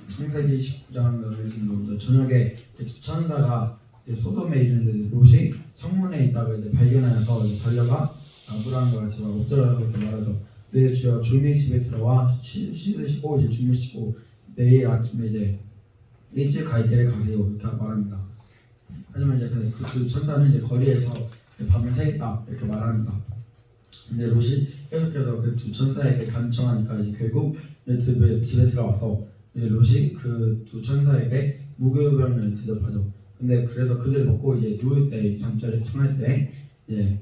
창세기 19장 말씀입니다. 저녁에 두 천사가 소돔에 이르는데 롯이 성문에 있다가 이제 발견하여서 이제 달려가 아브라함과 같이 막 엎드려서 이렇게 말하죠. 내 주여 조용히 집에 들어와 씻으시고 이제 주무시고 내일 아침에 이제 일찍 갈 길에 가세요 이렇게 말합니다. 하지만 이제 그 천사는 이제 거리에서 밤을 새겠다 이렇게 말합니다. 근데 롯이 계속해서 그 두 천사에게 간청하니까 이제 결국 집에 들어와서 이제 롯이 그 두 천사에게 무교병을 대접하죠. 근데 그래서 그들을 먹고 이제 누울 때 3절에 청할 때 이제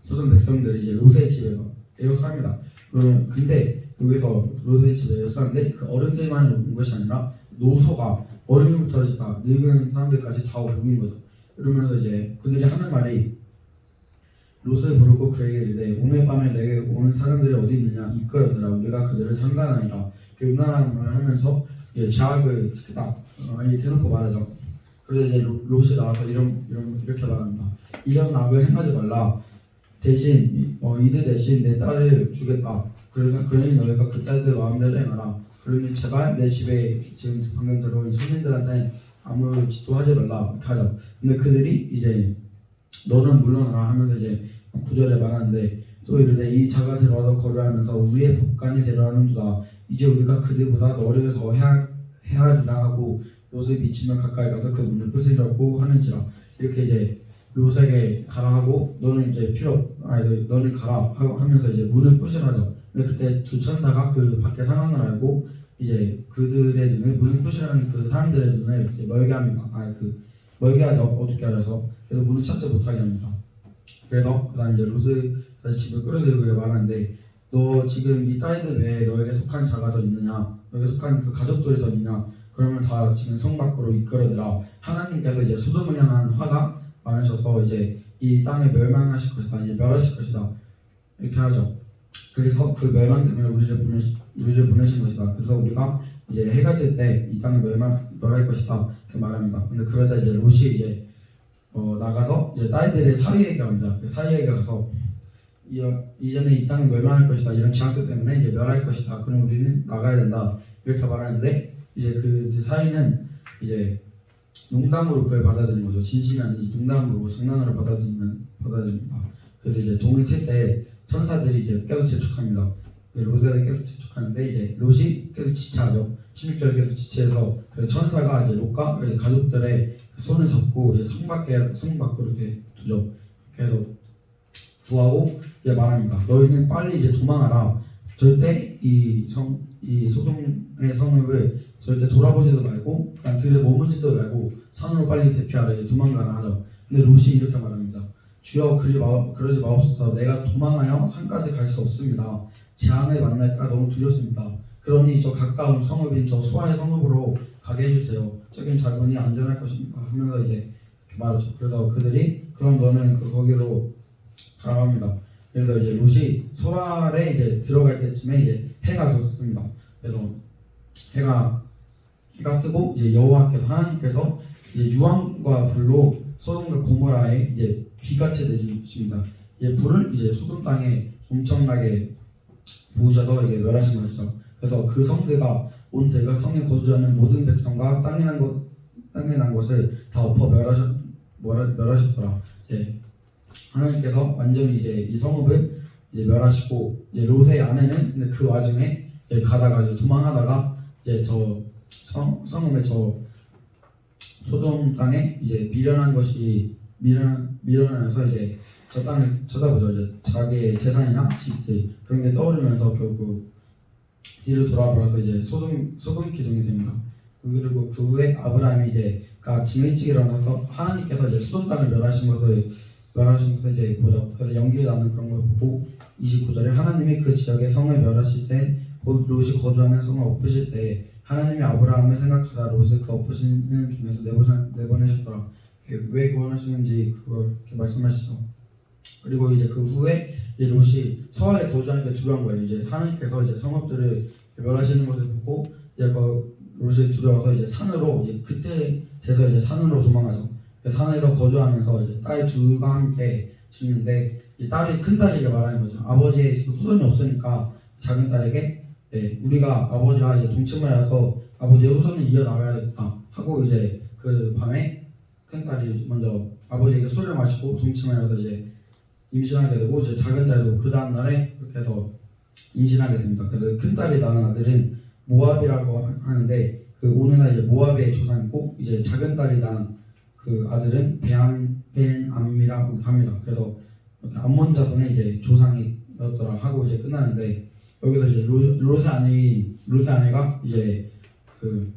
소돔 백성들이 이제 롯의 집에 에워쌉니다. 근데 여기서 롯의 집에 에워쌌는데 그 어른들만 온 것이 아니라 노소가 어린이부터 다 늙은 사람들까지 다 모인 거죠. 이러면서 이제 그들이 하는 말이 롯을 부르고 그에게 이르되 오늘 밤에 내게 오는 사람들이 어디 있느냐 이끌어내라 우리가 그들을 상관하니라. 음란한 말을 하면서 이제 제약을 시키다 대놓고 말하죠. 그래서 이제 롯이 나와서 이렇게 말합니다. 이런 악을 행하지 말라. 대신 이들 대신 내 딸을 주겠다. 그래서 그러니 너희가 그 딸들 마음대로 행하라. 그러니 제발 내 집에 지금 방금 들어온 손님들한테 아무 짓도 하지 말라 이렇게 하죠. 근데 그들이 이제 너는 물러나라 하면서 이제 구절에 말하는데 또 이르되 이 자가 들어와서 거류하면서 우리의 법관이 되려하는도다. 이제 우리가 그들보다 너를 더 헤아리라 하고 롯을 미치면 가까이 가서 그 문을 부수려고 하는지라. 이렇게 이제 롯에게 가라 하고 너는 이제 너는 가라 하면서 이제 문을 부수라죠. 근데 그때 두 천사가 그 밖의 상황을 알고 이제 그들의 눈을 문을 부수라는 그 사람들의 눈을 이제 멀게 합니다. 멀게 하죠. 어둡게 하려서. 그래서 문을 찾지 못하게 합니다. 그래서 그다음 이제 롯을 다시 집을 끌어들이고 말하는데 너 지금 이 딸들 외에 너에게 속한 자가 더 있느냐? 너에게 속한 그 가족들이 더 있냐? 그러면 다 지금 성 밖으로 이끌어들라. 하나님께서 이제 소돔을 향한 화가 많으셔서 이제 이 땅에 멸망하실 것이다. 이제 멸하실 것이다. 이렇게 하죠. 그래서 그 멸망 때문에 우리를 보내신 것이다. 그래서 우리가 이제 해가 뜰 때 이 땅에 멸할 것이다. 이렇게 말합니다. 근데 그러자 이제 롯이 이제 나가서 이제 딸들의 사위에게 갑니다. 그 사위에게 가서 이전에 이 땅이 멸망할 것이다. 이런 제약들 때문에 이제 멸할 것이다. 그럼 우리는 나가야 된다. 이렇게 말하는데 이제 그 사위는 이제 농담으로 그걸 받아들인 거죠. 진심이 아니지 농담으로 장난으로 받아들입니다. 그래서 이제 동을 칠 때 천사들이 이제 계속 재촉합니다. 롯에 계속 재촉하는데 이제 롯이 계속 지체하죠. 16절에 계속 지체해서 천사가 이제 롯과 이제 가족들의 손을 잡고 이제 성 밖으로 이렇게 두죠. 그래서 구하고 이제 말합니다. 너희는 빨리 이제 도망하라. 절대 이 소돔의 성읍을 절대 돌아보지도 말고 그냥 들에 머무지도 말고 산으로 빨리 대피하라. 이제 도망가라 하죠. 근데 롯이 이렇게 말합니다. 주여 그러지 마옵소서. 내가 도망하여 산까지 갈 수 없습니다. 재앙을 만날까 너무 두렵습니다. 그러니 저 가까운 성읍인 저 수아의 성읍으로 가게 해주세요. 저긴 자손이 안전할 것입니다. 하면서 이제 말하죠. 그래서 그들이 그럼 너는 거기로 가라고 합니다. 그래서 이제 롯이 소알에 이제 들어갈 때쯤에 이제 해가 졌습니다. 그래서 해가 뜨고 이제 여호와께서 하나님께서 이제 유황과 불로 소돔과 고모라에 이제 비같이 내리십니다. 이제 불을 이제 소돔 땅에 엄청나게 부으셔서 이게 멸하신 것이죠. 그래서 그 성들과 온 대가 성에 거주하는 모든 백성과 땅에 난 것을 다 엎어 멸하셨더라. 이제 하나님께서 완전히 이제 이 성읍을 이제 멸하시고 이제 롯의 아내는 근데 그 와중에 이제 가다가 이제 도망하다가 이제 저 성읍의 저 소돔 땅에 이제 밀어나서 이제 저 땅을 쳐다보죠. 이제 자기의 재산이나 집들 그런 게 떠오르면서 결국 뒤로 돌아버려서 이제 소돔 기둥이 됩니다. 그리고 그 후에 아브라함이 이제 아침에 일찍 일어나서 하나님께서 이제 소돔 땅을 멸하신 것을 이제 보죠. 그래서 연기에 나는 그런 걸 보고 29절에 하나님이 그 지역의 성을 멸하실 때 곧 롯이 거주하는 성을 엎으실 때 하나님이 아브라함을 생각하사 롯을 그 엎으시는 중에서 내보내셨더라. 왜 구원하시는지 그걸 이렇게 말씀하시죠. 그리고 이제 그 후에 이제 롯이 서알에 거주하는 게 두려운 거예요. 이제 하나님께서 이제 성읍들을 멸하시는 것을 보고 이제 롯이 두려워서 이제 산으로 이제 그때 돼서 이제 산으로 도망가죠. 산에서 거주하면서 이제 딸 둘과 함께 죽는데 이 딸이 큰 딸에게 말하는 거죠. 아버지의 후손이 없으니까 작은 딸에게 네, 우리가 아버지와 이제 동침하여서 아버지의 후손을 이어나가야겠다 하고 이제 그 밤에 큰딸이 먼저 아버지에게 술을 마시고 동침하여서 이제 임신하게 되고 이제 작은 딸도 그 다음 날에 그렇게 해서 임신하게 됩니다. 그래서 큰 딸이 낳은 아들은 모압이라고 하는데 그 오늘날 이제 모압의 조상이고 이제 작은 딸이 낳은 그 아들은 벤암이라고 합니다. 그래서 이렇게 암몬 자손의 이제 조상이었더라 하고 이제 끝나는데 여기서 이제 롯의 아내가 이제 그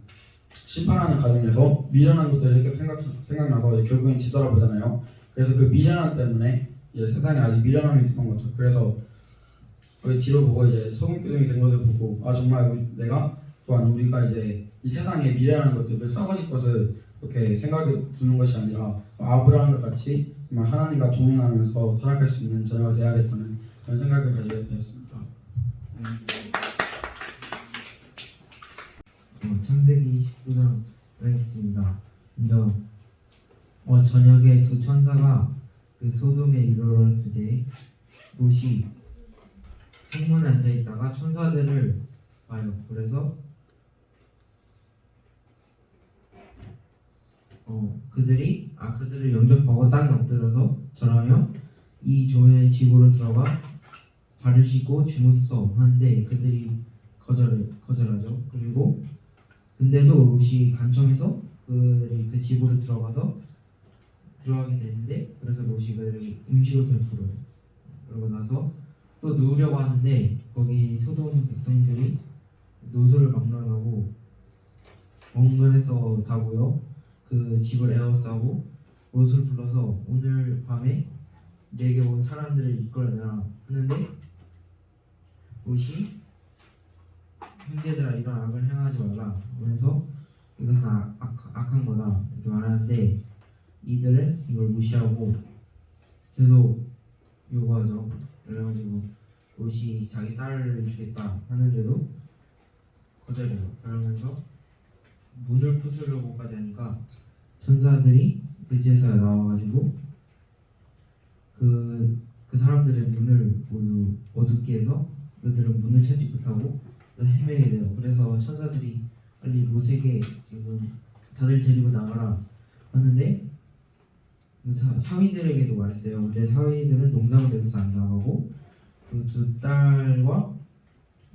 심판하는 과정에서 미련한 것들을 이렇게 생각나서 이제 결국엔 뒤돌아보잖아요. 그래서 그 미련함 때문에 이제 세상에 아직 미련함이 있었던 거죠. 그래서 그 뒤로 보고 이제 소금기둥이 된 것을 보고 아 정말 내가 또한 우리가 이제 이 세상에 미래라는 것들 그 썩어질 것을 그렇게 생각해 두는 것이 아니라 아브라함과 같이 정말 하나님과 동행하면서 살아갈 수 있는 자녀가 되어야겠다는 그런 생각을 가지게 되었습니다. 창세기 19장 하겠습니다. 먼저 저녁에 두 천사가 그 소돔에 이르렀을 때 롯이 성문에 앉아 있다가 천사들을 봐요. 그래서 그들을 영접하고 땅에 엎드려서 절하며 이 조의 집으로 들어가 발을 씻고 주무서 하는데 그들이 거절하죠. 그리고 근데도 롯이 간청해서 그들이 그 집으로 들어가게 되는데 그래서 롯이 그들에게 음식을 베풀어요. 그러고 나서 또 누우려고 하는데 거기 소돔 백성들이 노소를 막론하고 엉근해서 다고요. 그 집을 에워싸고 롯을 불러서 오늘 밤에 내게 온 사람들을 이끌어내라 하는데 롯이 형제들아 이런 악을 행하지 말라 하면서 이것은 악한 거다 이렇게 말하는데 이들은 이걸 무시하고 계속 요구하죠. 그래가지고 롯이 자기 딸을 주겠다 하는데도 거절해요. 그러면서 문을 부수려고까지 하니까 천사들이 그제서야 나와가지고 그 사람들의 눈을 모두 어둡게 해서 그들은 문을 찾지 못하고 헤매게 돼요. 그래서 천사들이 빨리 롯에게 지금 다들 데리고 나가라 하는데 사위들에게도 말했어요. 근데 사위들은 농담을 내면서 안 나가고 그 두 딸과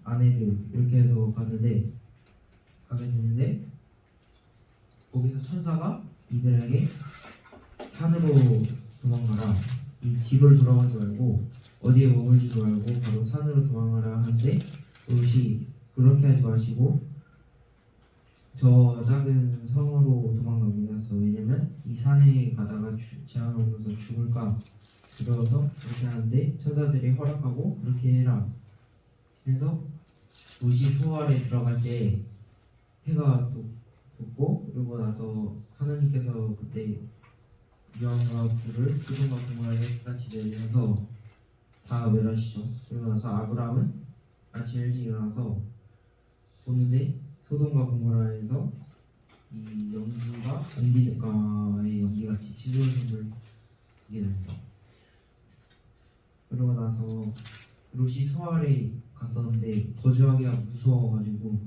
아내들 이렇게 해서 가게 되는데 거기서 천사가 이들에게 산으로 도망가라 이 뒤를 돌아가지 말고 어디에 머물지도 말고 바로 산으로 도망가라 하는데 롯이 그렇게 하지 마시고 저 작은 성으로 도망가고 했어. 왜냐면 이 산에 가다가 재앙을 오면서 죽을까 두려워서 그렇게 하는데 천사들이 허락하고 그렇게 해라 해서 롯이 수월에 들어갈 때 해가 돋고 그러고 나서 하나님께서 그때 유황과 불을 소돔과 고모라에 같이 내리셔서 다 멸하시죠. 그러고 나서 아브라함은 아침 일찍 일어나서 보는데 소돔과 고모라에서 이 연기가 옹기적가의 연기같이 지존을 보게 됩니다. 그러고 나서 롯이 소알에 갔었는데 거주하기가 무서워가지고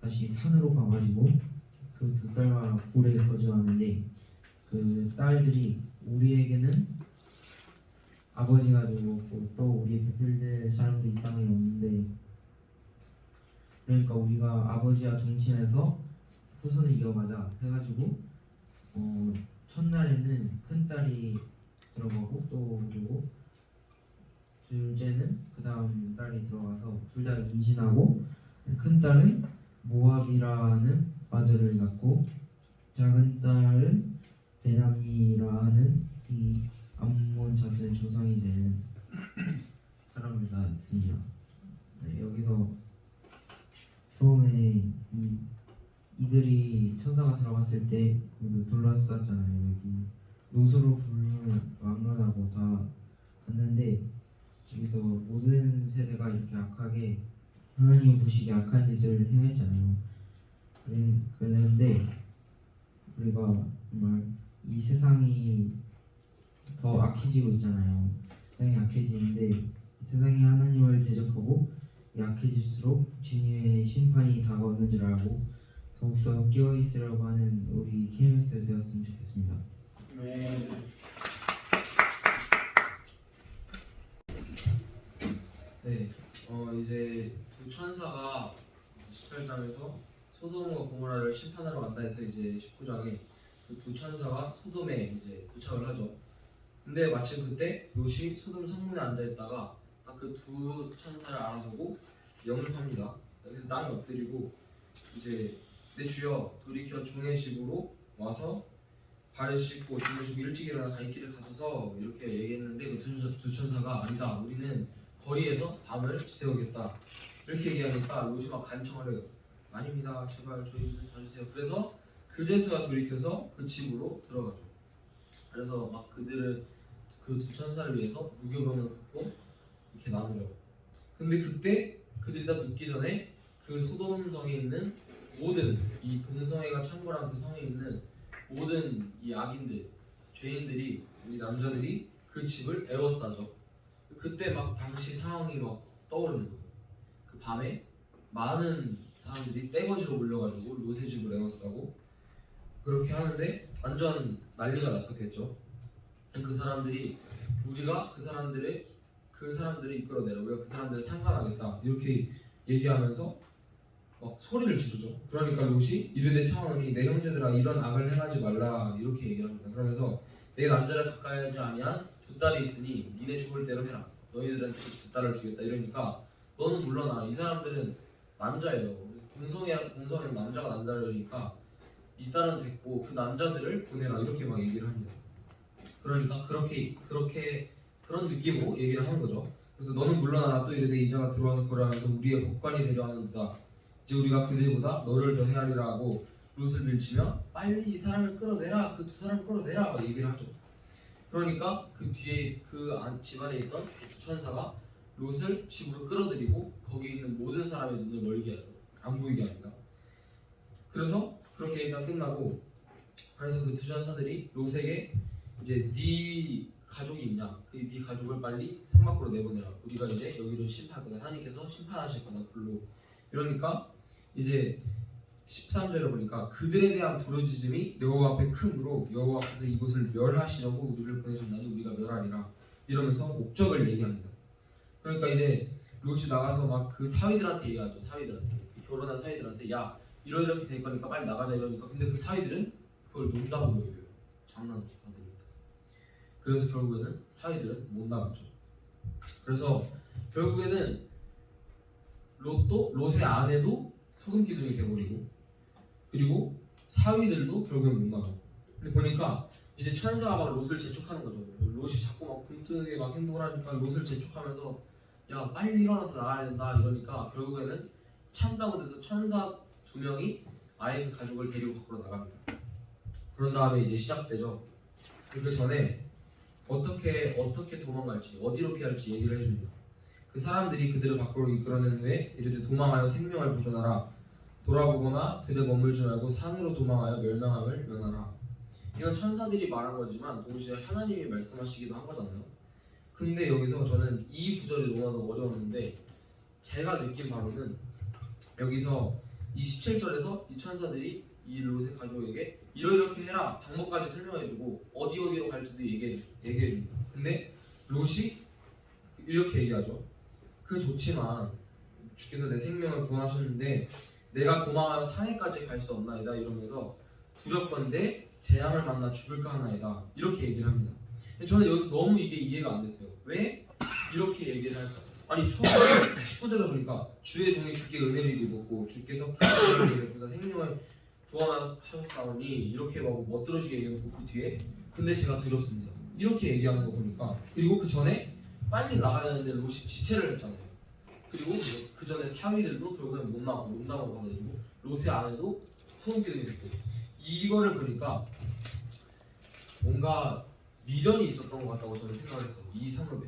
다시 산으로 가가지고 그 두 딸과 고래에 거주하는데 그 딸들이 우리에게는 아버지가 누구고 또 우리 베풀될 사람도 이 땅에 없는데 그러니까 우리가 아버지와 동침해서 후손을 이어가자 해가지고 첫날에는 큰 딸이 들어가고 또 그리고 둘째는 그 다음 딸이 들어가서 둘 다 임신하고 큰 딸은 모압이라는 아들을 낳고 작은 딸은 베나미라는 이 암몬 자손의 조상이 되는 사람을 낳았습니다. 네, 여기서 처음에 이들이 천사가 들어갔을 때 둘러쌌잖아요. 여기 노소로 불을 막론하고 다 갔는데 여기서 모든 세대가 이렇게 악하게 하나님 보시기에 악한 짓을 행했잖아요. 그런데 우리가 정말 이 세상이 더 악해지고 있잖아요. 세상이 악해지는데 이 세상이 하나님을 대적하고 이 약해질수록 주님의 심판이 다가오는 줄 알고 더욱더 깨어있으라고 하는 우리 KMS 되었으면 좋겠습니다. 네. 네, 이제 두 천사가 18장에서 소돔과 고모라를 심판하러 간다 해서 이제 19장에 그 두 천사가 소돔에 이제 도착을 하죠. 근데 마침 그때 롯이 소돔 성문에 앉아 있다가 딱 그 두 천사를 알아보고 영접합니다. 그래서 땅에 엎드리고 이제 내 주여 돌이켜 종의 집으로 와서 발을 씻고 주무시고 일찍 일어나 갈 길을 가소서 이렇게 얘기했는데 그 두 천사가 아니다 우리는 거리에서 밤을 지새우겠다 이렇게 얘기하니까 롯이 막 간청을 해요. 아닙니다 제발 저희 집에 사주세요. 그래서 그제서야 돌이켜서 그 집으로 들어가죠. 그래서 막 그들을 그 두 천사를 위해서 무교병을 긋고 이렇게 나누죠. 근데 그때 그들이 다 눕기 전에 그 소돔성에 있는 모든 이 동성애가 창궐한 그 성에 있는 모든 이 악인들, 죄인들이 이 남자들이 그 집을 에워싸죠. 그때 막 당시 상황이 막 떠오르는 거예요. 그 밤에 많은 사람들이 떼거지로 몰려가지고 롯의 집을 에워싸고 그렇게 하는데 완전 난리가 났었겠죠. 그 사람들이 우리가 그 사람들을 이끌어내라, 우리가 그 사람들을 상관하겠다 이렇게 얘기하면서 막 소리를 지르죠. 그러니까 롯이 이르되 청하노니 내 형제들아 이런 악을 행하지 말라 이렇게 얘기를 합니다. 그러면서 내 남자를 가까이 하지 아니한 두 딸이 있으니 니네 죽을 대로 해라. 너희들한테 두 딸을 주겠다 이러니까 너는 물러나. 이 사람들은 남자예요. 공성애는 남자가 남자라니까 네 딸은 됐고 그 남자들을 보내라 이렇게 막 얘기를 합니다. 그러니까 그런 느낌으로 얘기를 하는 거죠. 그래서 너는 물러나라. 또 이르되 이자가 들어와서 거래하면서 우리의 법관이 되려 하는도다. 이제 우리가 그들보다 너를 더 헤아리라 하고 롯을 밀치며 빨리 이 사람을 끌어내라. 그 두 사람을 끌어내라 막 얘기를 하죠. 그러니까 그 뒤에 그 집안에 있던 두 천사가 롯을 집으로 끌어들이고 거기 있는 모든 사람의 눈을 멀게 하죠. 안 보이게 합니다. 그래서 그렇게 얘기가 끝나고 그래서 그 두 천사들이 롯에게 이제 네 가족이 있냐? 그 네 가족을 빨리 성 밖으로 내보내라. 우리가 이제 여기를 심판할 거다. 하나님께서 심판하실 거다 불로. 이러니까 이제 13절에 보니까 그들에 대한 부르짖음이 여호와 앞에 크므로 여호와께서 이곳을 멸하시려고 우리를 보내셨나니 우리가 멸하리라. 이러면서 목적을 얘기합니다. 그러니까 이제 롯이 나가서 막 그 사위들한테 얘기하죠. 사위들한테 그 결혼한 사위들한테 야 이렇게 될 거니까 빨리 나가자 이러니까 근데 그 사위들은 그걸 논다고 여겨요. 장난으로 받으니까. 그래서 결국에는 사위들은 못 나갔죠. 그래서 결국에는 롯의 아내도 소금 기둥이 돼버리고 그리고 사위들도 결국엔 못 나가고. 근데 보니까 이제 천사가 막 롯을 재촉하는 거죠. 롯이 자꾸 막 굶뜨게 막 행동을 하니까 롯을 재촉하면서 야 빨리 일어나서 나가야 된다 이러니까 결국에는 참다고 돼서 천사 2명이 아예 그 가족을 데리고 밖으로 나갑니다. 그런 다음에 이제 시작되죠. 그 전에 어떻게 도망갈지 어디로 피할지 얘기를 해줍니다. 그 사람들이 그들을 밖으로 이끌어낸 후에 이르되 도망하여 생명을 보존하라. 돌아보거나 들에 머물지 말고 산으로 도망하여 멸망함을 면하라. 이건 천사들이 말한 거지만 동시에 하나님이 말씀하시기도 한 거잖아요. 근데 여기서 저는 이 구절이 너무나도 어려웠는데 제가 느낀 바로는 여기서 이 17절에서 이 천사들이 이 롯의 가족에게 이렇게 해라 방법까지 설명해주고 어디로 갈지도 얘기해줍니다. 근데 롯이 이렇게 얘기하죠. 그 좋지만 주께서 내 생명을 구원하셨는데 내가 도망하여 산에까지 갈 수 없나이다 이러면서 두렵건대 재앙을 만나 죽을까 하나이다 이렇게 얘기를 합니다. 저는 여기서 너무 이게 이해가 안 됐어요. 왜 이렇게 얘기를 할까? 아니 처음에 19절에 보니까 주의 종이 주께 은혜를 입었고 주께서 큰 은혜를 입어서 생명을 구원하셨사오니 이렇게 막 멋들어지게 얘기해놓고 그 뒤에 근데 제가 두렵습니다 이렇게 얘기하는 거 보니까 그리고 그 전에 빨리 나가야 되는데 롯이 지체를 했잖아요. 그리고 그 전에 사위들도 결국엔 못 나가고 가가지고 롯의 아내도 소금기둥이 됐고 이거를 보니까 뭔가 미련이 있었던 것 같다고 저는 생각을 했어요. 이 상업에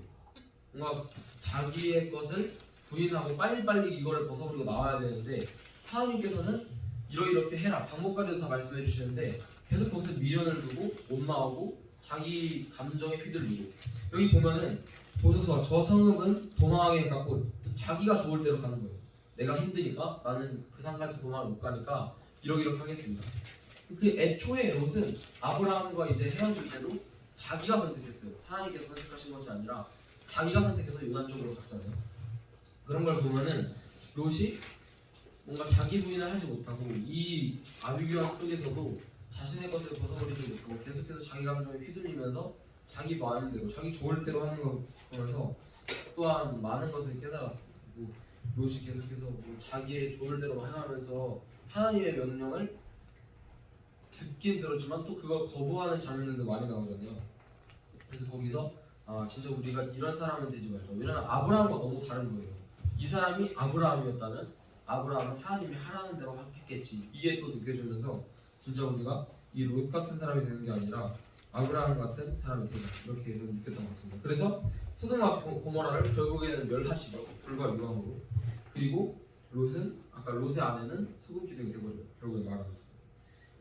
뭔가 자기의 것을 부인하고 빨리빨리 이거를 벗어버리고 나와야 되는데 하나님께서는 이렇게 해라 방법까지도 다 말씀해 주시는데 계속 거기서 미련을 두고 못 나오고 자기 감정에 휘둘리고 여기 보면은 보셔서 저 성읍은 도망하기에 가깝고 자기가 좋을 대로 가는 거예요. 내가 힘드니까 나는 그 산까지 도망을 못 가니까 이러기로 하겠습니다. 그 애초에 롯은 아브라함과 이제 헤어질 때도 자기가 선택했어요. 하나님께서 선택하신 것이 아니라 자기가 선택해서 요단 쪽으로 갔잖아요. 그런 걸 보면은 롯이 뭔가 자기 부인을 하지 못하고 이 아비규환 속에서도 자신의 것을 벗어버리지 못하고 계속해서 자기 감정에 휘둘리면서 자기 마음대로 자기 좋을 대로 하는 걸 보면서 또한 많은 것을 깨달았습니다. 그리고 롯이 계속해서 뭐 자기의 좋을 대로 행하면서 하나님의 명령을 듣긴 들었지만 또 그걸 거부하는 장면들도 많이 나오잖아요. 그래서 거기서 진짜 우리가 이런 사람은 되지 말자. 왜냐면 아브라함과 너무 다른 거예요. 이 사람이 아브라함이었다면 아브라함은 하나님이 하라는 대로 했겠지. 이게 또 느껴지면서 진짜 우리가 이 롯 같은 사람이 되는 게 아니라 아브라함 같은 사람이 되자 이렇게 느꼈던 것 같습니다. 그래서 소돔과 고모라를 결국에는 멸하시죠. 불과 유황으로. 그리고 롯은 아까 롯의 아내는 소금 기둥이 되버려요. 결국에 말합니다.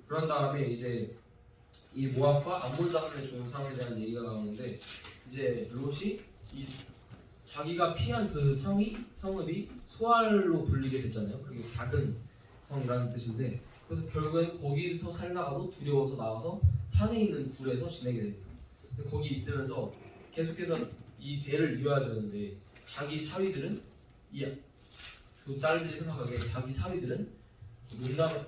그런 다음에 이제 이 모압과 암몬 자손의 종상에 대한 얘기가 나오는데 이제 롯이 이 자기가 피한 그 성읍이 소알로 불리게 됐잖아요. 그게 작은 성이라는 뜻인데 그래서 결국엔 거기서 살다가도 두려워서 나와서 산에 있는 굴에서 지내게 됩니다. 근데 거기 있으면서 계속해서 이 대를 이어야 되는데 자기 사위들은 이 두 딸들이 생각하기에 자기 사위들은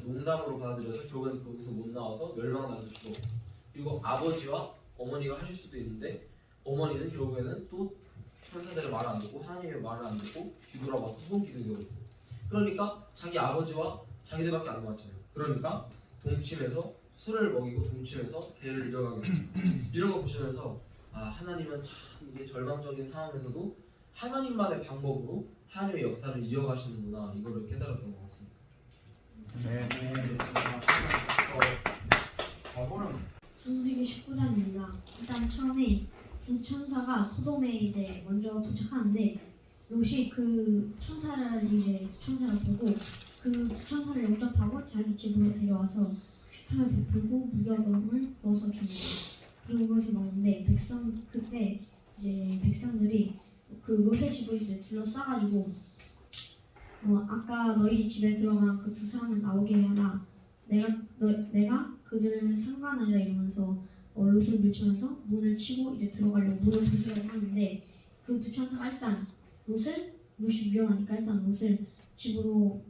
농담으로 받아들여서 결국엔 거기서 못 나와서 멸망당해서 죽어. 그리고 아버지와 어머니가 하실 수도 있는데 어머니는 결국에는 또 천사들의 말을 안 듣고 하나님의 말을 안 듣고 뒤돌아봐서 소금 기둥이 되고 있고. 그러니까 자기 아버지와 자기들밖에 안 남았잖아요. 그러니까 동침해서 술을 먹이고 동침해서 대를 이어가게 됩니다. 이런 거 보시면서 하나님은 참 이게 절망적인 상황에서도 하나님만의 방법으로 하나님의 역사를 이어가시는구나 이거를 깨달았던 것 같습니다. 창세기 19장입니다. 일단 처음에 두 천사가 소돔에 이제 먼저 도착하는데 롯이 그 천사를 보고 그 두 천사를 영접하고 자기 집으로 데려와서 휘탕을 베풀고 무교병을 부어서 줍니다. 그리고 그것을 먹는데 그때 이제 백성들이 그 롯의 집을 이제 둘러싸가지고 아까 너희 집에 들어간 그 두 사람을 나오게 하라. 내가 그들을 상관하리라 이러면서 롯을 밀치면서 문을 치고 이제 들어가려고 문을 부수려고 하는데 그 두 천사가 일단 롯이 위험하니까 일단 롯을 집으로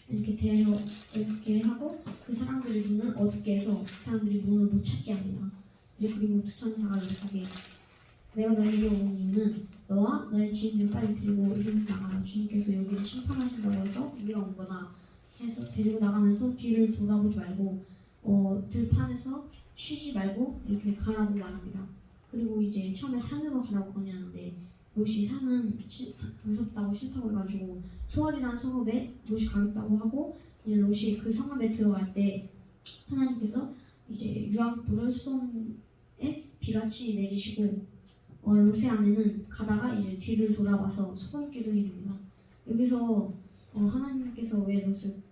이렇게 하고 그 사람들의 눈을 어둡게 해서 그 사람들이 문을 못 찾게 합니다. 그리고 두 천사가 롯에게 내가 너에게 온 이유는 너와 너의 지인들 빨리 데리고 이리로 나가라. 주님께서 여기를 심판하신다고 해서 우리가 온 거다 해서 데리고 나가면서 뒤를 돌아보지 말고 들판에서 쉬지 말고 이렇게 가라고 말합니다. 그리고 이제 처음에 산으로 가라고 권유하는데 롯이 산은 무섭다고 싫다고 해가지고 소알이라는 성읍에 롯이 가겠다고 하고 이제 롯이 그 성읍에 들어갈 때 하나님께서 이제 유황불을 소돔에 비같이 내리시고 롯의 아내는 가다가 이제 뒤를 돌아봐서 소금 기둥이 됩니다. 여기서 하나님께서 왜 롯을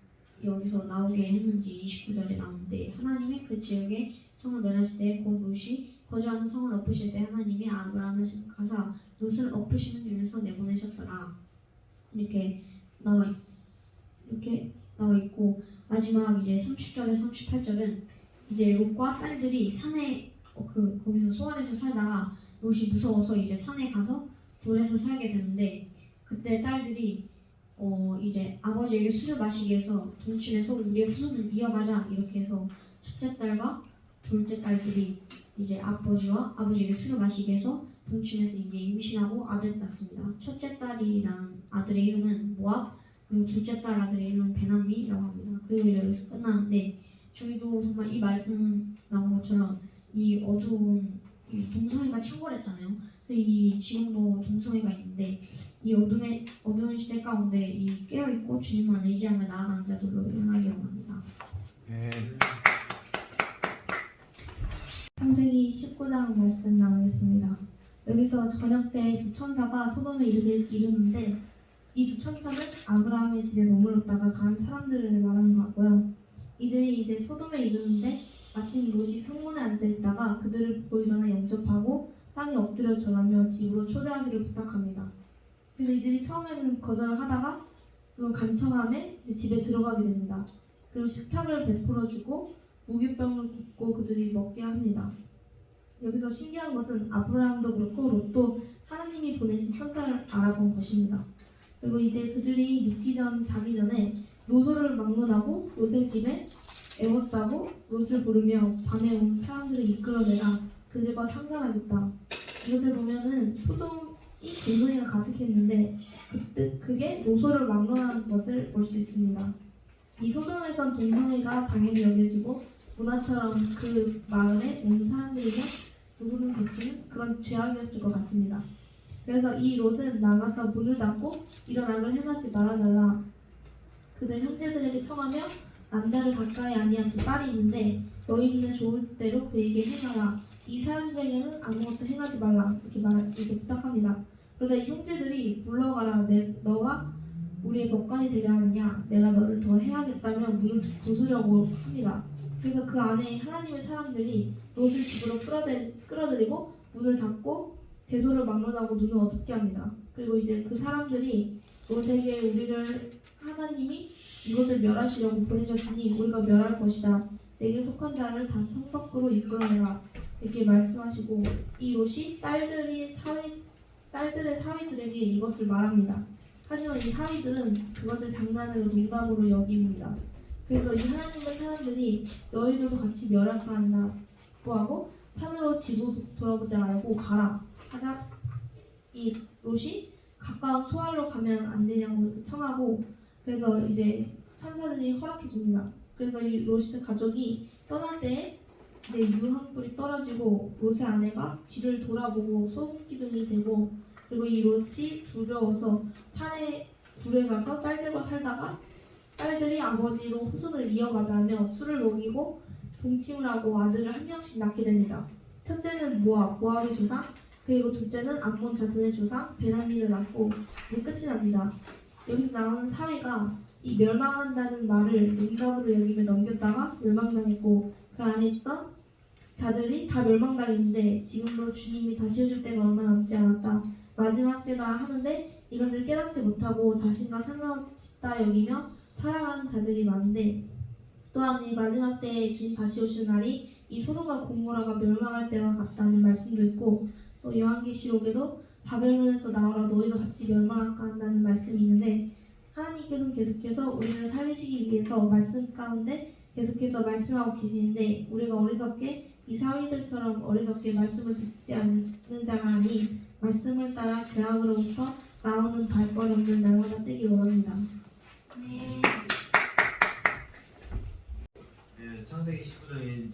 여기서 나오게 했는지 29절에 나오는데 하나님이 그 지역에 성을 멸하실 때 곧 롯이 거주하는 성을 엎으실 때 하나님이 아브라함을 생각하사 롯을 엎으시는 중에서 내보내셨더라. 이렇게 나와 있고 마지막 이제 30절에서 38절은 이제 롯과 딸들이 산에 거기서 소알에서 살다가 롯이 무서워서 이제 산에 가서 굴에서 살게 되는데 그때 딸들이 이제 아버지에게 술을 마시게 해서 동침해서 우리의 후손을 이어가자 이렇게 해서 첫째 딸과 둘째 딸들이 이제 아버지에게 술을 마시게 해서 동침해서 이제 임신하고 아들을 낳습니다. 첫째 딸이란 아들의 이름은 모압, 그리고 둘째 딸 아들의 이름은 베나미라고 합니다. 그리고 여기서 끝나는데 저희도 정말 이 말씀 나온 것처럼 이 어두운 이 동성애가 창궐했잖아요. 그래서 이 지금도 동성애가 있는데 이 어두운 시대 가운데 이 깨어있고 주님만 의지하며 나아가는 자들로 행하기 원합니다. 창세기 19장 말씀 나오겠습니다. 여기서 저녁 때 두 천사가 소돔에 이르는데 이 두 천사는 아브라함의 집에 머물렀다가 간 사람들을 말하는 것 같고요. 이들이 이제 소돔에 이르는데 마침 롯이 성문에 앉아있다가 그들을 보고 일어나 영접하고 땅에 엎드려 절하며 집으로 초대하기를 부탁합니다. 그래서 이들이 처음에는 거절을 하다가 또 간청함에 이제 집에 들어가게 됩니다. 그리고 식탁을 베풀어주고 무기병을 붓고 그들이 먹게 합니다. 여기서 신기한 것은 아브라함도 그렇고 롯도 하나님이 보내신 천사를 알아본 것입니다. 그리고 이제 그들이 자기 전에 노소를 막론하고 롯의 집에 에워싸고 롯을 부르며 밤에 온 사람들을 이끌어내라 그들과 상관하겠다. 이것을 보면은 소돔이 공동회가 가득했는데 그게 노소를 막론하는 것을 볼 수 있습니다. 이 소돔에선 동성애가 당연히 여겨지고 문화처럼 그 마을에 온 사람들이면 누구는 고치는 그런 죄악이었을 것 같습니다. 그래서 이 롯은 나가서 문을 닫고 이런 악을 행하지 말아달라 그들 형제들에게 청하며 남자를 가까이 아니한 두 딸이 있는데 너희는 좋을 대로 그에게 행하라. 이 사람들에게는 아무것도 행하지 말라 이렇게 부탁합니다. 그래서 이 형제들이 물러가라. 너와 우리의 법관이 되려 하느냐. 내가 너를 더 해야겠다며 문을 부수려고 합니다. 그래서 그 안에 하나님의 사람들이 롯을 집으로 끌어들이고 문을 닫고 대소를 막론하고 눈을 어둡게 합니다. 그리고 이제 그 사람들이 롯에게 하나님이 이것을 멸하시려고 보내셨으니 우리가 멸할 것이다. 내게 속한 자를 다 성 밖으로 이끌어내라. 이렇게 말씀하시고 이 롯이 딸들의 사위들에게 이것을 말합니다. 하지만 이 사위들은 그것을 장난으로 농담으로 여깁니다. 그래서 이 하나님의 사람들이 너희들도 같이 멸할까 한다고 하고 산으로 뒤도 돌아보지 말고 가라 하자 이 롯이 가까운 소알로 가면 안 되냐고 청하고 그래서 이제 천사들이 허락해 줍니다. 그래서 이 롯의 가족이 떠날 때 이제 유황불이 떨어지고 롯의 아내가 뒤를 돌아보고 소금 기둥이 되고 그리고 이 롯이 두려워서 산에 굴에 가서 딸들과 살다가 딸들이 아버지로 후손을 이어가자며 술을 먹이고 동침을 하고 아들을 한 명씩 낳게 됩니다. 첫째는 모압의 조상, 그리고 둘째는 암몬 자손의 조상 베냐민을 낳고 끝이 납니다. 여기서 나오는 사위가 이 멸망한다는 말을 농담으로 여기며 넘겼다가 멸망당했고 그 안에 있던 자들이 다 멸망당했는데 지금도 주님이 다시 오실 때가 얼마 남지 않았다. 마지막 때다 하는데 이것을 깨닫지 못하고 자신과 상관없다 여기며 살아가는 자들이 많은데 또한 이 마지막 때에 주님 다시 오실 날이 이 소돔과 고모라가 멸망할 때와 같다는 말씀도 있고 또 요한계시록에도 바벨론에서 나오라 너희도 같이 멸망할까 한다는 말씀이 있는데 하나님께서는 계속해서 우리를 살리시기 위해서 말씀 가운데 계속해서 말씀하고 계시는데 우리가 어리석게 이 사위들처럼 어리석게 말씀을 듣지 않는 자가 아닌 말씀을 따라 죄악으로부터 나오는 발걸음을 날마다 떼기 원합니다. 네, 창세기 19장의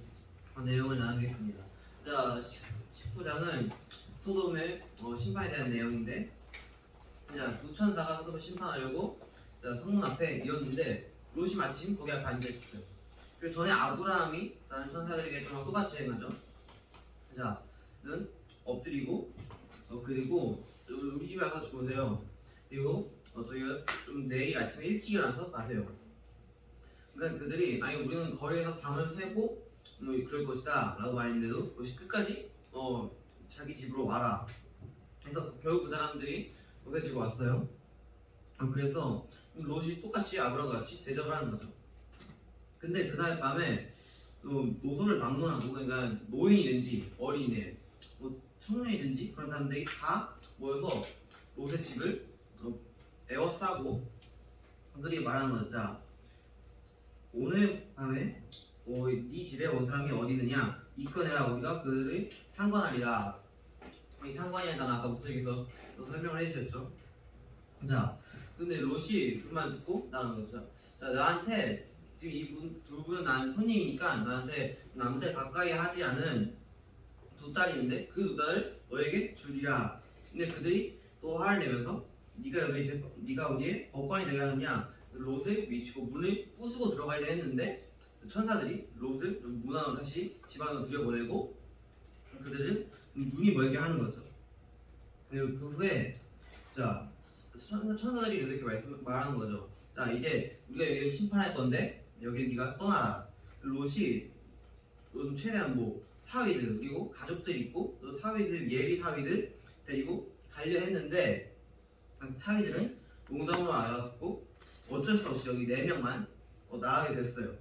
내용을 나누겠습니다. 자, 19장은 소돔의 심판에 대한 내용인데 자, 두 천사가 소돔을 심판하려고 자, 성문 앞에 이었는데 롯이 마침 거기 앞에 앉아있었어요. 그리고 전에 아브라함이 다른 천사들에게 저랑 똑같이 행하죠. 자, 는 엎드리고 그리고 우리 집에 와서 주무세요. 그리고 저희가 좀 내일 아침에 일찍 일어나서 가세요. 그러니까 그들이 아니 우리는 거리에서 밤을 새고 뭐 그럴 것이다 라고 말했는데도 롯이 끝까지 자기 집으로 와라 그래서 결국 그 사람들이 롯의 집으로 왔어요. 그래서 롯이 똑같이 아브라함과 같이 대접을 하는 거죠. 근데 그날 밤에 노소를 막론하고 그러니까 노인이든지 어린애 뭐 청년이든지 그런 사람들이 다 모여서 롯의 집을 에워싸고 그들이 말하는 거죠. 자, 오늘 밤에 네 집에 온 사람이 어디 있느냐 이끌어내라 우리가 그들을 상관하리라. 이 상관이라는 단어 아까 목소리에서 설명을 해주셨죠. 자, 근데 롯이 그 말 듣고 나가는 거죠. 자, 나한테 지금 이분 두 분은 나한테 손님이니까 나한테 남자를 가까이 하지 않은 두 딸이 있는데 그 두 딸을 너에게 주리라. 근데 그들이 또 화를 내면서 네가 어디에 법관이 되게 하느냐 롯을 미치고 문을 부수고 들어가려 했는데 천사들이 롯을 문 안으로 다시 집 안으로 들여보내고 그들을 눈이 멀게 하는 거죠. 그리고 그 후에 자 천사들이 이렇게 말하는 거죠. 자, 이제 우리가 여기를 심판할 건데 여기 네가 떠나라. 롯이 최대한 사위들 그리고 가족들 있고 또 사위들 예비 사위들 데리고 가려 했는데 사위들은 농담으로 알아듣고 어쩔 수 없이 여기 4명만 나가게 됐어요.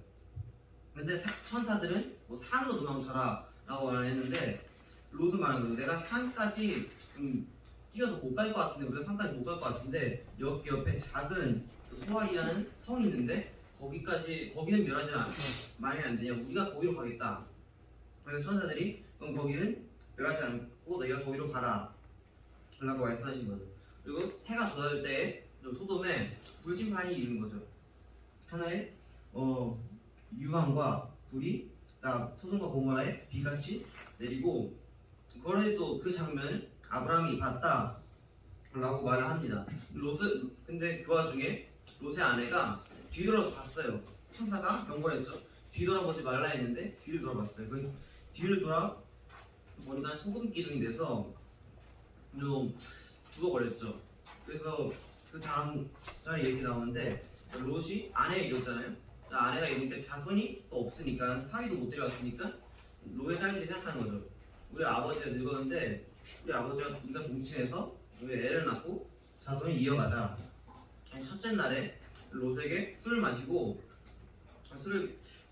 근데 천사들은 산으로 도망쳐라 라고 말했는데 롯은 말하는 거예요. 내가 산까지 뛰어서 못 갈 것 같은데, 우리가 산까지 못 갈 것 같은데 여기 옆에 작은 소알이라는 성이 있는데 거기는 멸하지 말면 안 되냐, 우리가 거기로 가겠다. 그래서 천사들이 그럼 거기는 멸하지 않고 너희가 거기로 가라 라고 말씀하신 거죠. 그리고 해가 져들 때 소돔에 불심판이 이른 거죠. 하나의 유황과 불이 소돔과 고모라에 비같이 내리고, 그걸 또 그 장면을 아브라함이 봤다 라고 말을 합니다. 근데 그 와중에 롯의 아내가 뒤돌아 봤어요. 천사가 경고했죠. 뒤돌아보지 말라 했는데 뒤를 돌아봤어요. 그 뒤를 돌아보니까 소금 기둥이 돼서 좀 죽어버렸죠. 그래서 그 다음 자 얘기 나오는데 롯이 아내가 이겼잖아요. 아내가 이기니까 자손이 또 없으니까 사위도 못 데려왔으니까 롯의 딸들이 생각하는 거죠. 우리 아버지가 늙었는데 우리가 동침해서 우리 애를 낳고 자손이 이어가자. 첫째 날에 롯에게 술을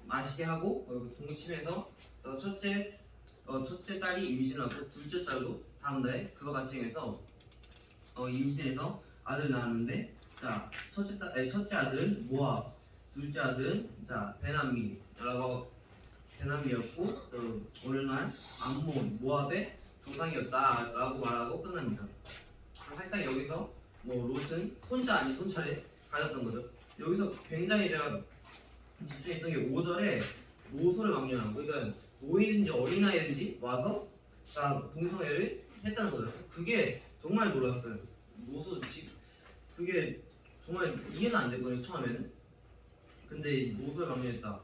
마시게 하고 동침해서 첫째 딸이 임신하고 둘째 딸도 다음 달에 그와 같이 행해서 임신해서 아들 낳았는데, 자 첫째 아들은 모압, 둘째 아들은 베남이었고 오늘날 암몬, 모압의 조상이었다라고 말하고 끝납니다. 사실상 여기서 롯은 손자 아닌 손차례 가졌던 거죠. 여기서 굉장히 제가 집중했던 게 5절에 노소를 망령하고, 그러니까 노인든지 어린아이든지 와서 동성애를 했다는 거죠. 그게 정말 놀랐어요. 그게 정말 이해는 안 됐거든요, 처음에는. 근데 노소를 망령했다.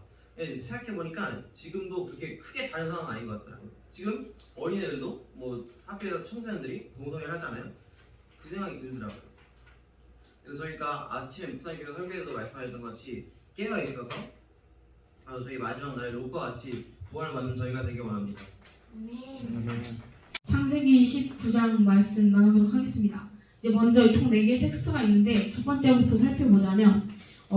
생각해보니까 지금도 그렇게 크게 다른 상황은 아닌 것 같더라고요. 지금 어린애들도 학교에서 청소년들이 동성애를 하잖아요. 그 생각이 들더라고요. 그래서 저희가 아침에 목사님께서 설교에도 말씀하셨던 것 같이 깨어 있어서 저희 마지막 날에 롯과 같이 부활을 받는 저희가 되길 원합니다. 창세기 19장 말씀 나누도록 하겠습니다. 이제 먼저 총 4개의 텍스트가 있는데 첫 번째부터 살펴보자면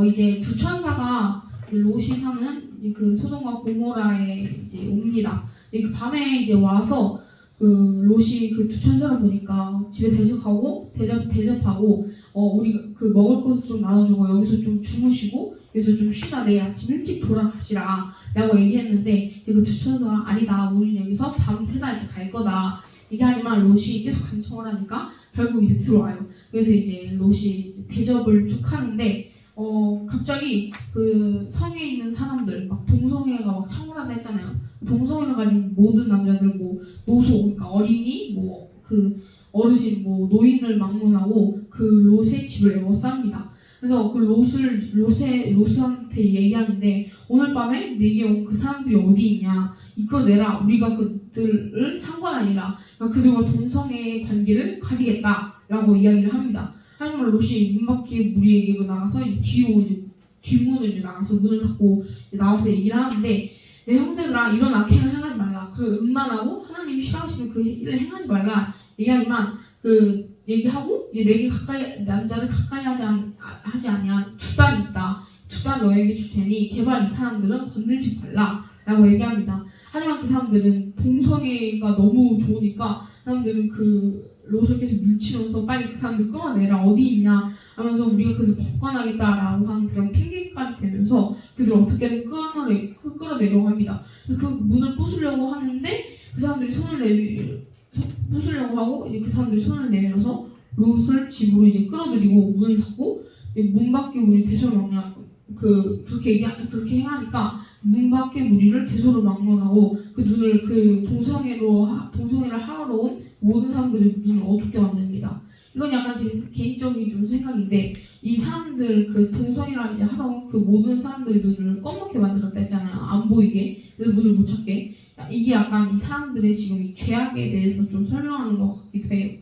이제 두 천사가 롯이 사는 이제 그 소돔과 고모라에 이제 옵니다. 이제 그 밤에 이제 와서 그 롯이 그 두 천사를 보니까 집에 대접하고 우리가 그 먹을 것을 좀 나눠주고 여기서 좀 주무시고 여기서 좀 쉬다 내일 아침 일찍 돌아가시라 라고 얘기했는데, 그 두 천사가 아니다, 우리는 여기서 밤새다 이제 갈 거다 얘기하지만 롯이 계속 간청을 하니까 결국 이제 들어와요. 그래서 이제 롯이 대접을 쭉 하는데 갑자기 그 성에 있는 사람들 막 동성애가 막 창궐한다 했잖아요. 동성애를 가진 모든 남자들 노소, 그러니까 어린이 그 어르신 노인을 막론하고 그 롯의 집을 에워쌉니다. 그래서 그 롯한테 얘기하는데 오늘 밤에 내게 온 그 사람들이 어디 있냐, 이끌어내라. 우리가 그들을 상관 아니라 그들과 동성애의 관계를 가지겠다라고 이야기를 합니다. 하지만 롯이 문 밖에 무리에게 나가서 뒷문을 나가서 문을 닫고 나와서 얘기를 하는데, 내 형제들아 이런 악행을 행하지 말라. 그 음란하고 하나님이 싫어하시는 그 일을 행하지 말라 얘기하지만 그 얘기하고 이제 내게 남자를 가까이 하지 아니한 주단이 있다. 주단 너에게 줄 테니 제발 이 사람들은 건들지 말라라고 얘기합니다. 하지만 그 사람들은 동성애가 너무 좋으니까 사람들은 그 롯을 계속 밀치면서 빨리 그 사람들 끌어내라, 어디 있냐 하면서 우리가 그들 법관하겠다라고 하는 그런 핑계까지 대면서 그들 어떻게든 끌어내려고 합니다. 그래서 그 문을 부수려고 하는데 그 사람들이 부수려고 하고 이제 그 사람들이 손을 내밀어서 롯을 집으로 이제 끌어들이고 문을 닫고 문 밖에 우리 대소를 그렇게 행하니까 문 밖에 무리를 대소로 막론하고 그 눈을 그 동성애를 하러 온 모든 사람들의 눈을 어둡게 만듭니다. 이건 약간 제 개인적인 좀 생각인데, 이 사람들 그 동성애를 이제 하러 온 그 모든 사람들의 눈을 검게 만들었다 했잖아요. 안 보이게. 그래서 문을 못 찾게. 이게 약간 이 사람들의 지금 이 죄악에 대해서 좀 설명하는 것 같기도 해요.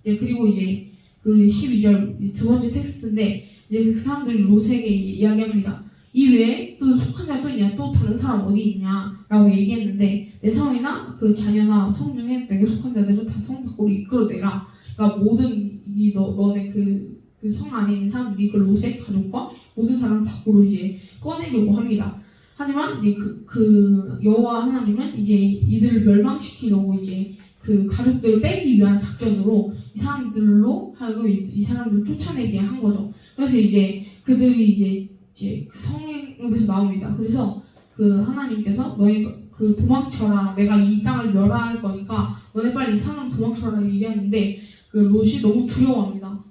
그리고 이제 그 12절 두 번째 텍스트인데 이제 그 사람들이 롯에게 이야기합니다. 이 외에 또 속한 자 또 있냐, 또 다른 사람 어디 있냐라고 얘기했는데 내 사위나 그 자녀나 성 중에 내게 속한 자들을 다 성 밖으로 이끌어내라 그러니까 모든 너네 그 성 안에 있는 사람들이 그 롯의 가족과 모든 사람을 밖으로 이제 꺼내려고 합니다. 하지만 이제 그 여호와 하나님은 이제 이들을 멸망시키려고 이제 그 가족들을 빼기 위한 작전으로 이 사람들로 하여금 이 사람들을 쫓아내게 한 거죠. 그래서 이제 그들이 이제 그 성읍에서 나옵니다. 그래서 그 하나님께서 너희 그 도망쳐라. 내가 이 땅을 멸할 거니까 너네 빨리 이 산으로 도망쳐라 얘기하는데 그 롯이 너무 두려워합니다.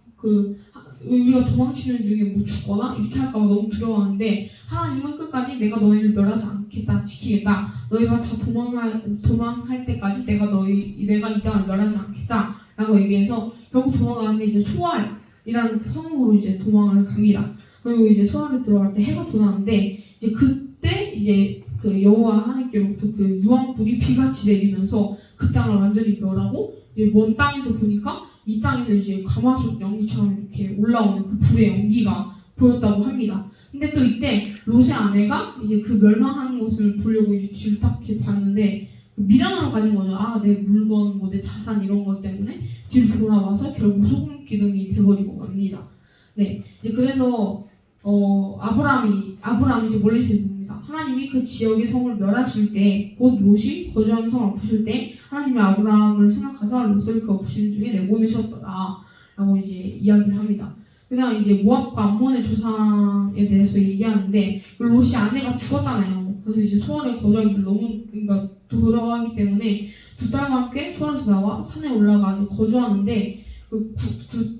우리가 도망치는 중에 뭐 죽거나 이렇게 할까봐 너무 두려워하는데 하나님은 끝까지 내가 너희를 멸하지 않겠다, 지키겠다. 너희가 다 도망할 때까지 내가 이 땅을 멸하지 않겠다라고 얘기해서 결국 도망가는데 이제 소알이라는 그 성으로 이제 도망을 갑니다. 그리고 이제 소알에 들어갈 때 해가 돋았는데 이제 그때 이제 그 여호와 하나님께로부터 그 유황불이 비같이 내리면서 그 땅을 완전히 멸하고 이제 먼 땅에서 보니까 이 땅에서 이제 가마솥 연기처럼 이렇게 올라오는 그 불의 연기가 보였다고 합니다. 근데 또 이때 롯의 아내가 이제 그 멸망하는 것을 보려고 이제 뒤를 딱 이렇게 봤는데 미련으로 가진 거죠. 아, 내 물건, 뭐 내 자산 이런 것 때문에 뒤를 돌아와서 결국 소금 기둥이 돼버리고 맙니다. 네, 이제 그래서 아브라함이 이제 멀리서 봅니다. 하나님이 그 지역의 성을 멸하실 때, 곧 롯이 거주하는 성을 엎으실 때, 하나님이 아브라함을 생각하사 롯을 그 엎으시는 중에 내보내셨더라라고 이제 이야기를 합니다. 그냥 이제 모압과 암몬의 조상에 대해서 얘기하는데, 롯이 아내가 죽었잖아요. 그래서 이제 소알에 거주하기를 너무 그러니까 두려워하기 때문에 두 딸과 함께 소알에서 나와 산에 올라가 이제 거주하는데 그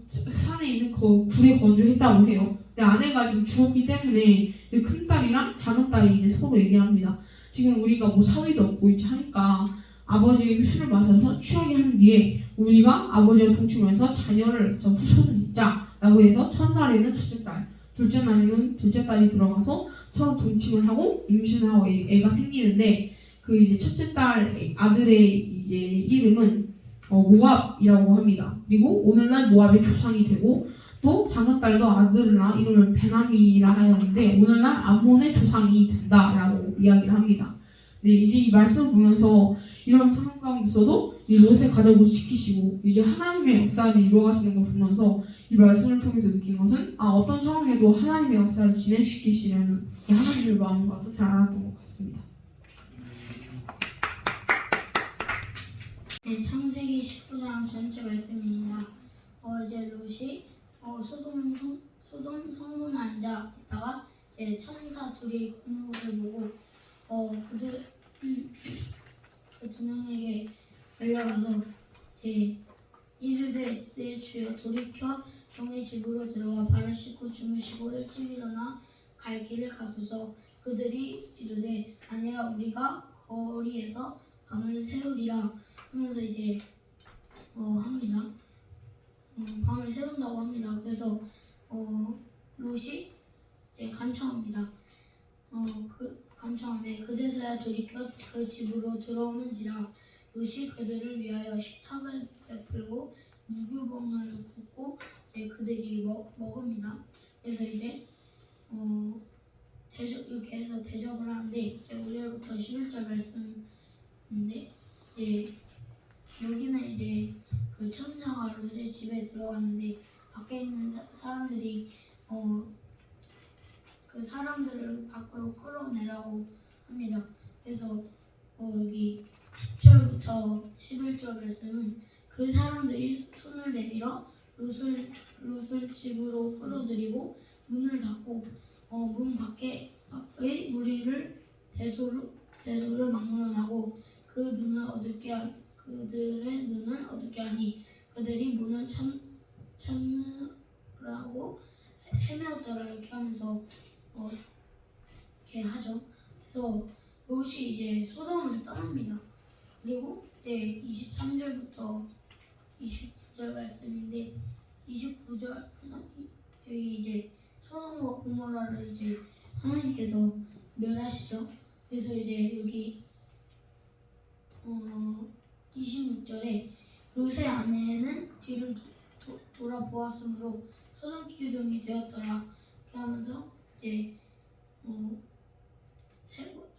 산에 있는 굴에 거주했다고 해요. 근데 아내가 지금 죽었기 때문에 큰 딸이랑 작은 딸이 이제 서로 얘기를 합니다. 지금 우리가 뭐 사위도 없고 이제 하니까 아버지의 술을 마셔서 취하게 한 뒤에 우리가 아버지와 동침해서 자녀를 후손을 잇자라고 해서 첫날에는 첫째 딸, 둘째 날에는 둘째 딸이 들어가서 서로 동침을 하고 임신을 하고 애가 생기는데 그 이제 첫째 딸 아들의 이제 이름은 모압이라고 합니다. 그리고 오늘날 모압의 조상이 되고 또 작은 딸도 아들을 낳아 이름을 베나미라 하였는데 오늘날 암몬의 조상이 된다라고 이야기를 합니다. 네, 이제 이 말씀을 보면서 이런 상황 가운데서도 이 롯의 가족을 지키시고 이제 하나님의 역사를 이루어가시는 걸 보면서 이 말씀을 통해서 느낀 것은 어떤 상황에도 하나님의 역사를 진행시키시려는 하나님의 마음과 뜻을 알았던 것 같습니다. 네, 창세기 19장 전체 말씀입니다. 이제 롯이 소돔 성문에 앉아 있다가 이제 천사 둘이 걷는 것을 보고 그들 그 두 명에게 달려가서 이르되 내 주여 돌이켜 종의 집으로 들어와 발을 씻고 주무시고 일찍 일어나 갈 길을 가소서. 그들이 이르되 아니라 우리가 거리에서 밤을 새우리라 하면서 이제 합니다. 밤을 새운다고 합니다. 그래서 롯이 이제 간청합니다. 간청함에 그제서야 돌이켜 그 집으로 들어오는지라 롯이 그들을 위하여 식탁을 베풀고 무교봉을 굽고 이제 그들이 먹습니다. 그래서 이제 이렇게 해서 대접을 하는데 이제 5절부터 11절 말씀인데 이제 여기는 이제 그 천사가 롯의 집에 들어갔는데 밖에 있는 사람들이 그 사람들을 밖으로 끌어내라고 합니다. 그래서 여기 10절부터 11절 말씀은 그 사람들이 손을 내밀어 롯을 집으로 끌어들이고 문을 닫고 문 밖의 무리를 대소를 막론하고 그들의 눈을 어둡게 하니 그들이 문을 참으라고 헤매었더라 이렇게 하면서 이렇게 하죠. 그래서 롯이 이제 소돔을 떠납니다. 그리고 이제 23절부터 29절 말씀인데 29절 여기 이제 소돔과 고모라를 이제 하나님께서 멸하시죠. 그래서 이제 여기 26절에 롯의 아내는 뒤를 돌아보았으므로 소돔 기둥이 되었더라 이렇게 하면서 이제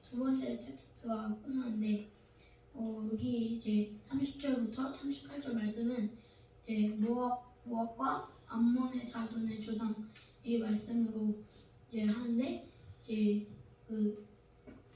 두 번째 텍스트가 끝나는데 여기 이제 30절부터 38절 말씀은 이제 모압과 암몬의 자손의 조상 이 말씀으로 이제 하는데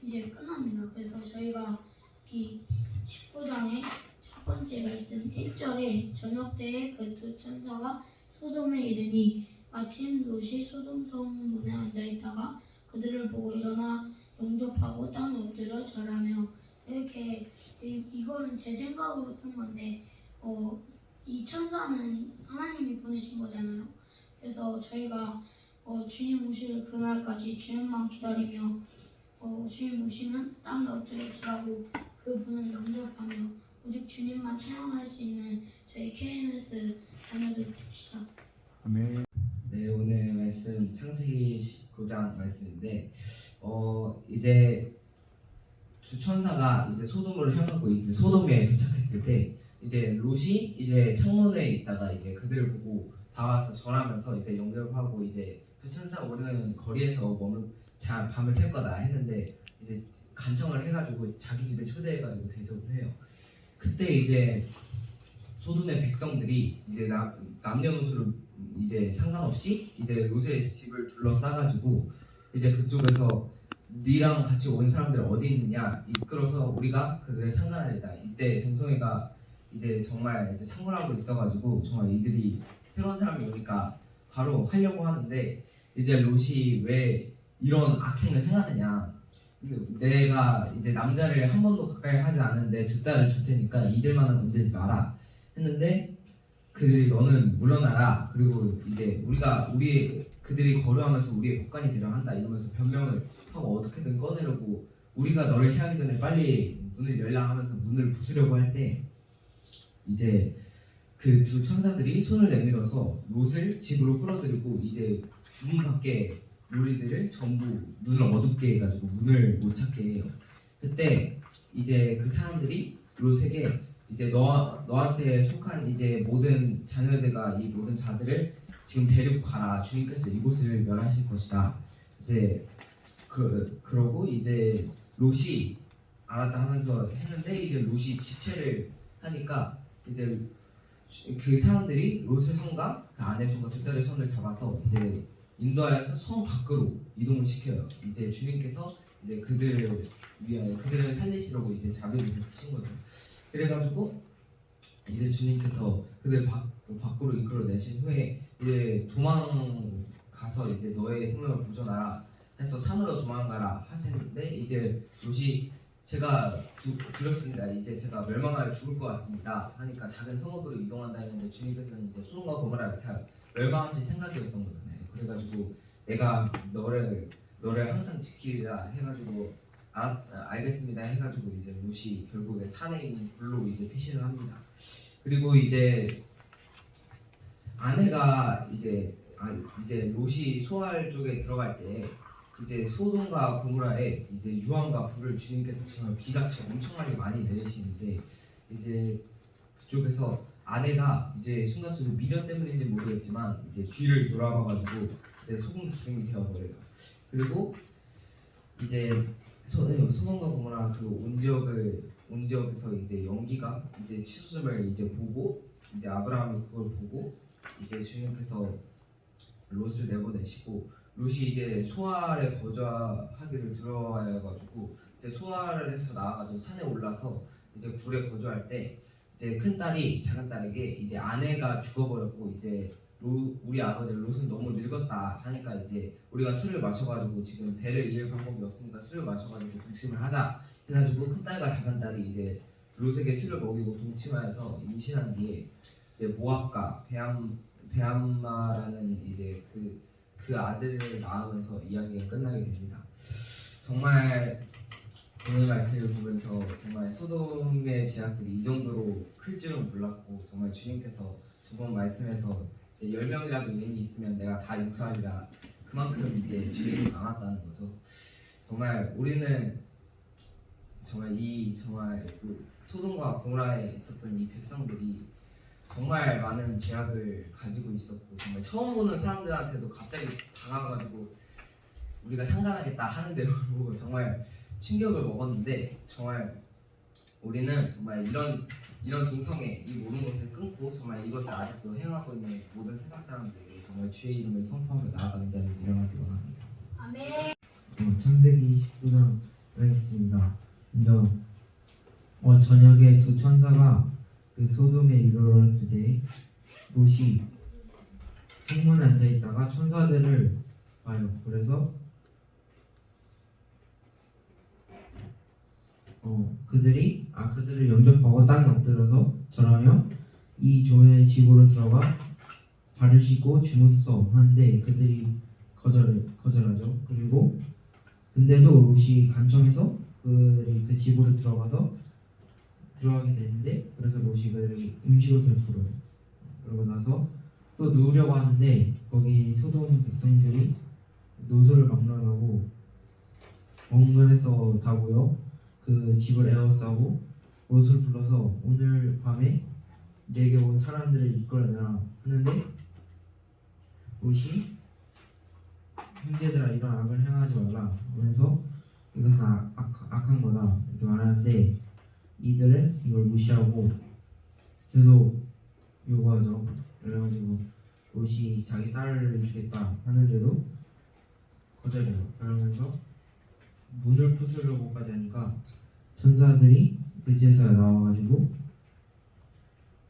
이제 끝납니다. 그래서 저희가 이 19장의 첫 번째 말씀 1절에 저녁 때에 그 두 천사가 소돔에 이르니 마침 롯이 소돔 성문에 앉아 있다가 그들을 보고 일어나 영접하고 땅에 엎드려 절하며 이렇게 이거는 제 생각으로 쓴 건데 이 천사는 하나님이 보내신 거잖아요. 그래서 저희가 주님 오실 그날까지 주님만 기다리며 주님 오시면 땅에 엎드려 절하고 그분을 영접하며 오직 주님만 찬양할 수 있는 저희 KMS 자녀들 됩시다. 네, 오늘 말씀 창세기 19장 말씀인데 이제 두 천사가 이제 소돔으로 향하고 이제 소돔에 도착했을 때 이제 롯이 이제 창문에 있다가 이제 그들을 보고 다가와서 절하면서 이제 영접하고 이제 두 천사 오르는 거리에서 밤을 샐 거다 했는데 이제 간청을 해가지고 자기 집에 초대해가지고 대접을 해요. 그때 이제 소돔의 백성들이 이제 남녀노소를 이제 상관없이 이제 롯의 집을 둘러싸가지고 이제 그쪽에서 니랑 같이 온 사람들 어디 있느냐 이끌어서 우리가 그들을 상관하리다. 이때 동성애가 이제 정말 이제 창궐하고 있어가지고 정말 이들이 새로운 사람이 오니까 바로 하려고 하는데 이제 롯이 왜 이런 악행을 행하느냐. 내가 이제 남자를 한 번도 가까이 하지 않은데 두 딸을 줄 테니까 이들만은 건들지 마라 했는데 그들이 너는 물러나라. 그리고 이제 그들이 거류하면서 우리의 법관이 되려 한다 이러면서 변명을 하고 어떻게든 꺼내려고 우리가 너를 해하기 전에 빨리 문을 열라 하면서 문을 부수려고 할 때 이제 그 두 천사들이 손을 내밀어서 롯을 집으로 끌어들이고 이제 문 밖에 무리들을 전부 눈을 어둡게 해가지고 문을 못 찾게 해요. 그때 이제 그 사람들이 롯에게 이제 너한테 속한 이제 모든 자녀들과 이 모든 자들을 지금 데리고 가라. 주님께서 이곳을 멸하실 것이다. 이제 그러고 이제 롯이 알았다 하면서 했는데 이제 롯이 지체를 하니까 이제 그 사람들이 롯의 손과 그 아내 손과 두 딸의 손을 잡아서 이제 인도하여서 성 밖으로 이동을 시켜요. 이제 주님께서 이제 그들을 위하여 그들을 살리시려고 이제 자비를 베푸신 거죠. 그래가지고 이제 주님께서 그들 밖으로 이끌어내신 후에 이제 도망가서 이제 너의 생명을 보존하라 해서 산으로 도망가라 하시는데 이제 롯이 제가 들었습니다. 이제 제가 멸망하여 죽을 것 같습니다 하니까 작은 성읍으로 이동한다 했는데 주님께서는 이제 소돔과 고모라를 다 멸망하실 생각이었던 거잖아요. 그래가지고 내가 너를 항상 지키리라 해가지고 알겠습니다 해가지고 이제 롯이 결국에 산에 있는 불로 이제 피신을 합니다. 그리고 이제 아내가 이제 롯이 소알 쪽에 들어갈 때 이제 소돔과 고모라에 이제 유황과 불을 주님께서 정말 비같이 엄청나게 많이 내리시는데 이제 그쪽에서 아내가 이제 순간적으로 미련 때문인지 모르겠지만 이제 뒤를 돌아봐가지고 이제 소금 기름이 되어버려요. 그리고 이제 소돔과 고모라 그 온 지역에서 이제 연기가 이제 치솟음을 이제 보고 이제 아브라함이 그걸 보고 이제 주님께서 롯을 내보내시고 롯이 이제 소알에 거주하기를 두려워해가지고 이제 소알을 해서 나와가지고 산에 올라서 이제 굴에 거주할 때 이제 큰 딸이 작은 딸에게 이제 아내가 죽어버렸고 이제 우리 아버지 롯은 너무 늙었다 하니까 이제 우리가 술을 마셔가지고 지금 대를 이을 방법이 없으니까 술을 마셔가지고 동침을 하자 해가지고 큰 딸과 작은 딸이 이제 롯에게 술을 먹이고 동침하여서 임신한 뒤에 이제 모압과 베암마라는 이제 그 아들을 낳으면서 이야기가 끝나게 됩니다. 정말 오늘 말씀을 보면서 정말 소돔의 죄악들이 이 정도로 클 줄은 몰랐고 정말 주님께서 저번 말씀에서 이제 10명이라도 인이 있으면 내가 다 용서하리라 그만큼 이제 죄인이 많았다는 거죠. 정말 우리는 정말 그 소돔과 고모라에 있었던 이 백성들이 정말 많은 죄악을 가지고 있었고 정말 처음 보는 사람들한테도 갑자기 다가가지고 우리가 상관하겠다 하는 대로 정말 충격을 먹었는데 정말 우리는 정말 이런 이런 동성애 이 모든 것을 끊고 정말 이것을 아직도 행하고 있는 모든 세상 사람들에게 정말 주의 이름을 선포하며 나아가는 자를 일어나기 원합니다. 아멘. 창세기 19장 하겠습니다. 먼저 저녁에 두 천사가 그 소돔에 이르렀을 때 롯이 성문에 앉아 있다가 천사들을 봐요. 그래서 그들을 영접하고 땅에 엎드려서 절하며 이 조의 집으로 들어가 발을 씻고 주무서 써 하는데 그들이 거절하죠. 그리고 근데도 롯이 간청해서 그 집으로 들어가게 되는데 그래서 롯이 그들에게 음식을 베풀어요. 그러고 나서 또 누우려고 하는데 거기 소돔 백성들이 노소를 막론하고 엉근해서 다고요. 그 집을 에워싸고 롯을 불러서 오늘 밤에 내게 온 사람들을 이끌어내라 하는데 롯이 형제들아 이런 악을 행하지 말라 하면서 이것은 악한 거다 이렇게 말하는데 이들은 이걸 무시하고 계속 요구하죠. 그래가지고 롯이 자기 딸을 주겠다 하는데도 거절해요. 그러면서 문을 부수려고까지 하니까 천사들이 그제서야 나와가지고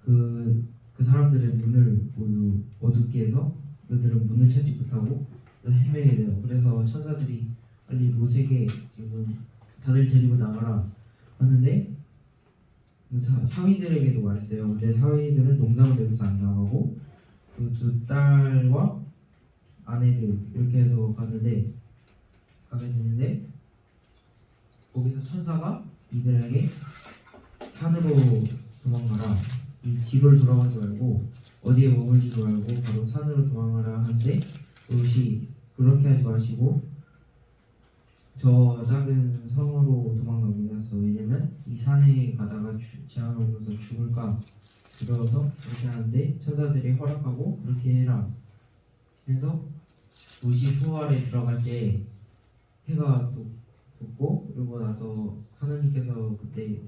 그 사람들의 눈을 모두 어둡게 해서 그들은 문을 찾지 못하고 헤매게 돼요. 그래서 천사들이 빨리 롯에게 지금 다들 데리고 나가라 하는데 사위들에게도 말했어요. 근데 사위들은 농담을 내면서 안 나가고 그 두 딸과 아내들 이렇게 해서 가게 되는데 거기서 천사가 이들에게 산으로 도망가라, 이 뒤를 돌아가지 말고 어디에 머물지도 말고 바로 산으로 도망가라 하는데 롯이 그렇게 하지 마시고 저 작은 성으로 도망가고 했어. 왜냐면 이 산에 가다가 재앙을 오면서 죽을까 두려워서 그렇게 하는데 천사들이 허락하고 그렇게 해라 해서 롯이 소 아래 들어갈 때 해가 돋고 그러고 나서 하나님께서 그때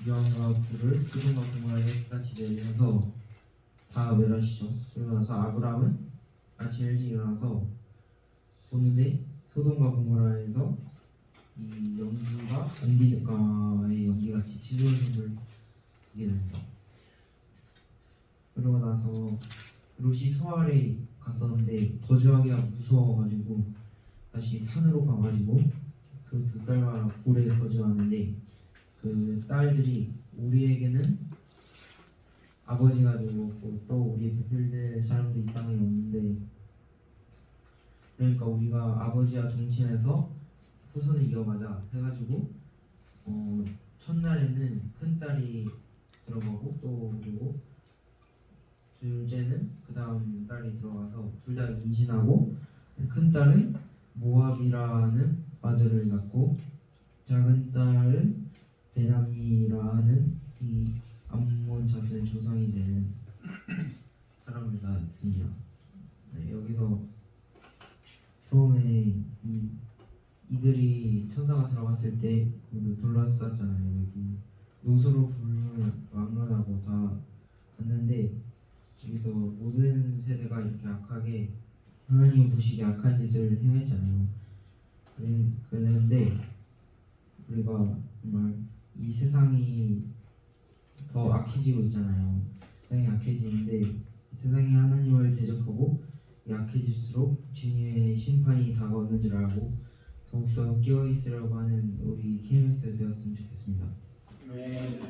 유황과 불을 소돔과 고모라에 같이 내리면서 다 멸하시죠. 그러고 나서 아브라함은 아침 일찍 일어나서 보는데 소돔과 고모라에서 이 연기가 옹기적가의 연기같이 지존을 보게 됩니다. 그러고 나서 롯이 소 아래 갔었는데 거주하기가 무서워가지고 다시 산으로 가가지고 그 두 딸과 고래에 거주하는데 그 딸들이 우리에게는 아버지가 누구고 또 우리 베들레 사람들이 이 땅에 없는데 그러니까 우리가 아버지와 동침해서 후손을 이어가자 해가지고 첫날에는 큰 딸이 들어가고 또 그리고 둘째는 그 다음 딸이 들어가서 둘 다 임신하고 큰 딸은 모압이라는 아들을 낳고 작은 딸은 베나미라는 이 암몬 자손의 조상이 되는 사람을 낳았습니다. 네, 여기서 처음에 이들이 천사가 들어갔을 때 모두 둘러쌌잖아요. 여기 노소로 불을 막론하고 다 갔는데 여기서 모든 세대가 이렇게 악하게 하나님 보시기에 악한 짓을 행했잖아요. 그런데 우리가 정말 이 세상이 더 악해지고 있잖아요. 세상이 악해지는데 이 세상이 하나님을 대적하고 약해질수록 주님의 심판이 다가오는 줄 알고 더욱더 깨어있으려고 하는 우리 KMS 되었으면 좋겠습니다. 네.